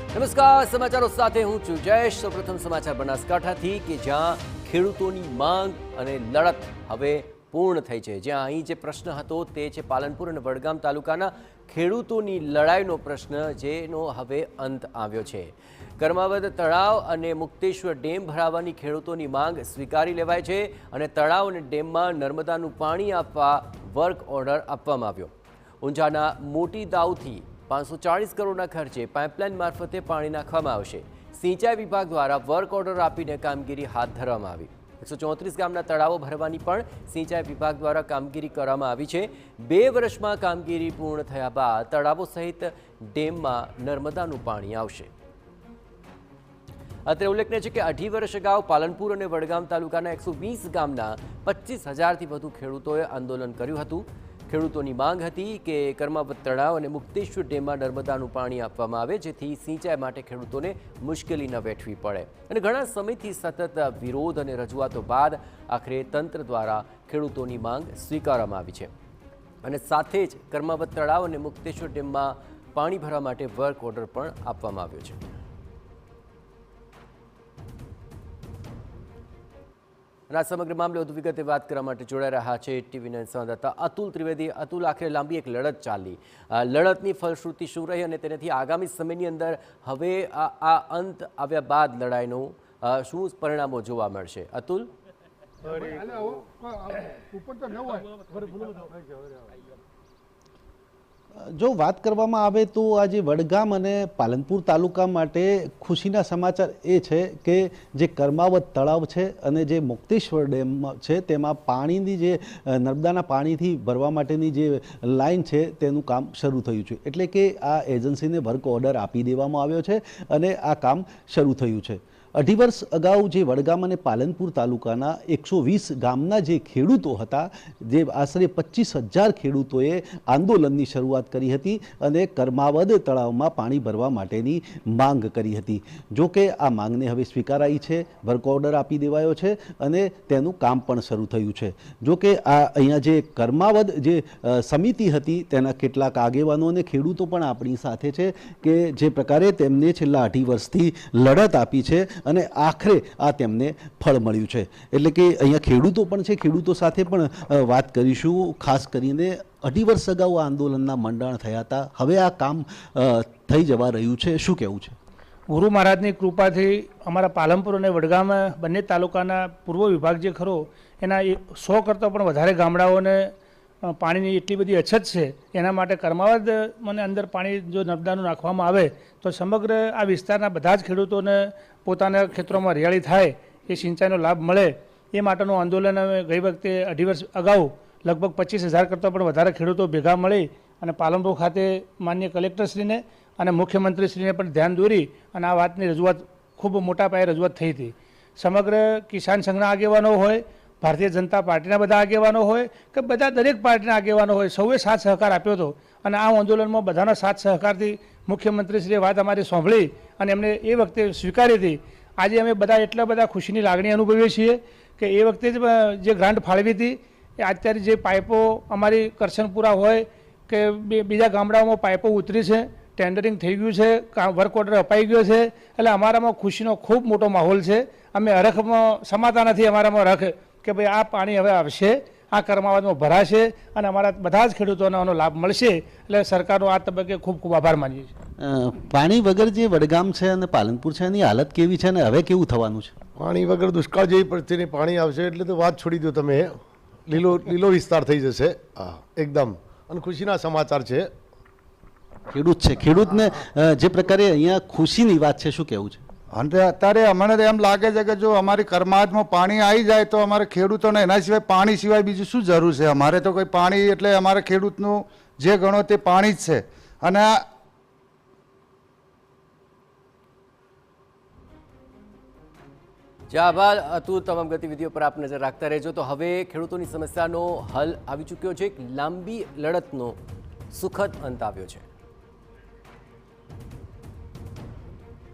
નમસ્કાર, સમાચારો સાથે હું છું જયેશ। સૌપ્રથમ સમાચાર બનાસકાંઠાથી કે જ્યાં ખેડૂતોની માંગ અને લડત હવે પૂર્ણ થઈ છે। જ્યાં અહીં જે પ્રશ્ન હતો તે છે પાલનપુર અને વડગામ તાલુકાના ખેડૂતોની લડાઈનો પ્રશ્ન, જેનો હવે અંત આવ્યો છે। કર્માવદ તળાવ અને મુક્તેશ્વર ડેમ ભરાવાની ખેડૂતોની માંગ સ્વીકારી લેવાય છે અને તળાવ અને ડેમમાં નર્મદાનું પાણી આપવા વર્ક ઓર્ડર આપવામાં આવ્યો। ઊંઝાના મોટી દાઉથી 540 કરોડના ખર્ચે પાઇપલાઇન મારફતે પાણી નાખવામાં આવશે। સિંચાઈ વિભાગ દ્વારા વર્ક ઓર્ડર આપીને કામગીરી હાથ ધરવામાં આવી। 134 ગામના તળાવો ભરવાની પણ સિંચાઈ વિભાગ દ્વારા કામગીરી કરવામાં આવી છે। 2 વર્ષમાં કામગીરી પૂર્ણ થયા બાદ તળાવો સહિત ડેમમાં નર્મદાનું પાણી આવશે। અત્રે ઉલ્લેખનીય છે કે 2.5 વર્ષ અગાઉ પાલનપુર અને વડગામ તાલુકાના 120 ગામના 25,000થી વધુ ખેડૂતોએ આંદોલન કર્યું હતું। ખેડૂતોની માંગ હતી કે કર્માવદ તળાવ અને મુક્તેશ્વર ડેમમાં નર્મદાનું પાણી આપવામાં આવે, જેથી સિંચાઈ માટે ખેડૂતોને મુશ્કેલી ન વેઠવી પડે। અને ઘણા સમયથી સતત વિરોધ અને રજૂઆતો બાદ આખરે તંત્ર દ્વારા ખેડૂતોની માંગ સ્વીકારવામાં આવી છે અને સાથે જ કર્માવદ તળાવ અને મુક્તેશ્વર ડેમમાં પાણી ભરવા માટે વર્ક ઓર્ડર પણ આપવામાં આવ્યો છે। અને આ સમગ્ર મામલે વધુ વિગતે વાત કરવા માટે જોડાઈ રહ્યા છે ટીવી9 સંવાદદાતા અતુલ ત્રિવેદી। અતુલ, આખરે લાંબી એક લડત ચાલી, લડતની ફલશ્રુતિ શું રહી અને તેનાથી આગામી સમયની અંદર હવે આ અંત આવ્યા બાદ લડાઈનું શું પરિણામો જોવા મળશે? અતુલ, જો વાત કરવામાં આવે તો આજે વડગામ અને પાલનપુર તાલુકા માટે ખુશીના સમાચાર એ છે કે જે કર્માવદ તળાવ છે અને જે મુક્તેશ્વર ડેમ છે તેમાં પાણીની જે નર્મદાના પાણીથી ભરવા માટેની જે લાઈન છે તેનું કામ શરૂ થયું છે। એટલે કે આ એજન્સીને વર્ક ઓર્ડર આપી દેવામાં આવ્યો છે અને આ કામ શરૂ થયું છે। 2.5 વર્ષ અગાઉ જે વડગામ અને પાલનપુર તાલુકાના 120 ગામના જે ખેડૂતો હતા, જે આશરે 25,000 ખેડૂતોએ આંદોલનની શરૂઆત કરી હતી અને કર્માવદ તળાવમાં પાણી ભરવા માટેની માંગ કરી હતી। જો કે આ માંગને હવે સ્વીકારાઈ છે, વર્ક ઓર્ડર આપી દેવાયો છે અને તેનું કામ પણ શરૂ થયું છે। જો કે આ અહીંયા જે કર્માવદ જે સમિતિ હતી તેના કેટલાક આગેવાનો અને ખેડૂતો પણ આપણી સાથે છે કે જે પ્રકારે તેમને છેલ્લા 2.5 વર્ષથી લડત આપી છે અને આખરે આ તેમને ફળ મળ્યું છે। એટલે કે અહીંયા ખેડૂતો પણ છે, ખેડૂતો સાથે પણ વાત કરીશું। ખાસ કરીને 2.5 વર્ષ અગાઉ આ આંદોલનના મંડાણ થયા હતા, હવે આ કામ થઈ જવા રહ્યું છે, શું કહેવું છે? ગુરુ મહારાજની કૃપાથી અમારા પાલનપુર અને વડગામ બંને તાલુકાના પૂર્વ વિભાગ જે ખરો એના 100 કરતાં પણ વધારે ગામડાઓને પાણીની એટલી બધી અછત છે। એના માટે કર્માવદ મને અંદર પાણી જો નર્મદાનું નાખવામાં આવે તો સમગ્ર આ વિસ્તારના બધા જ ખેડૂતોને પોતાના ખેતરોમાં હરિયાળી થાય, એ સિંચાઈનો લાભ મળે, એ માટેનું આંદોલન અમે ગઈ વખતે 2.5 વર્ષ અગાઉ લગભગ 25,000 કરતાં પણ વધારે ખેડૂતો ભેગા મળી અને પાલનપુર ખાતે માનનીય કલેક્ટરશ્રીને અને મુખ્યમંત્રીશ્રીને પણ ધ્યાન દોરી અને આ વાતની રજૂઆત ખૂબ મોટા પાયે રજૂઆત થઈ હતી। સમગ્ર કિસાન સંઘના આગેવાનો હોય, ભારતીય જનતા પાર્ટીના બધા આગેવાનો હોય કે બધા દરેક પાર્ટીના આગેવાનો હોય, સૌએ સાથ સહકાર આપ્યો હતો અને આ આંદોલનમાં બધાના સાથ સહકારથી મુખ્યમંત્રીશ્રીએ વાત અમારી સાંભળી અને એમને એ વખતે સ્વીકારી હતી। આજે અમે બધા એટલા બધા ખુશીની લાગણી અનુભવીએ છીએ કે એ વખતે જ જે ગ્રાન્ટ ફાળવી હતી એ અત્યારે જે પાઇપો અમારી કરશનપુરા હોય કે બીજા ગામડાઓમાં પાઇપો ઉતરી છે, ટેન્ડરિંગ થઈ ગયું છે, વર્ક ઓર્ડર અપાઈ ગયો છે, એટલે અમારામાં ખુશીનો ખૂબ મોટો માહોલ છે। અમે હરખમાં સમાતા નથી, અમારામાં રખ કે ભાઈ આ પાણી હવે આવશે, આ કર્માવદમાં ભરાશે અને અમારા બધા જ ખેડૂતોને આનો લાભ મળશે। એટલે સરકારનો આ તબક્કે ખૂબ ખૂબ આભાર માનીએ છીએ। પાણી વગર જે વડગામ છે અને પાલનપુર છે એની હાલત કેવી છે અને હવે કેવું થવાનું છે? પાણી વગર દુષ્કાળ જેવી પરિસ્થિતિ, પાણી આવશે એટલે તો વાત છોડી દો તમે, લીલો વિસ્તાર થઈ જશે એકદમ, અને ખુશીના સમાચાર છે। ખેડૂત છે, ખેડૂતને જે પ્રકારે અહીંયા ખુશીની વાત છે, શું કહેવું છે? અને અત્યારે અમને તો એમ લાગે છે કે જો અમારી કર્માવદમાં પાણી આવી જાય તો અમારે ખેડૂતોને એના સિવાય પાણી સિવાય બીજું શું જરૂર છે? અમારે તો કોઈ પાણી એટલે અમારે ખેડૂતનું જે ગણો તે પાણી જ છે। અને આભાર અતુલ, તમામ ગતિવિધિઓ પર આપ નજર રાખતા રહેજો। તો હવે ખેડૂતોની સમસ્યાનો હલ આવી ચૂક્યો છે, એક લાંબી લડતનો સુખદ અંત આવ્યો છે।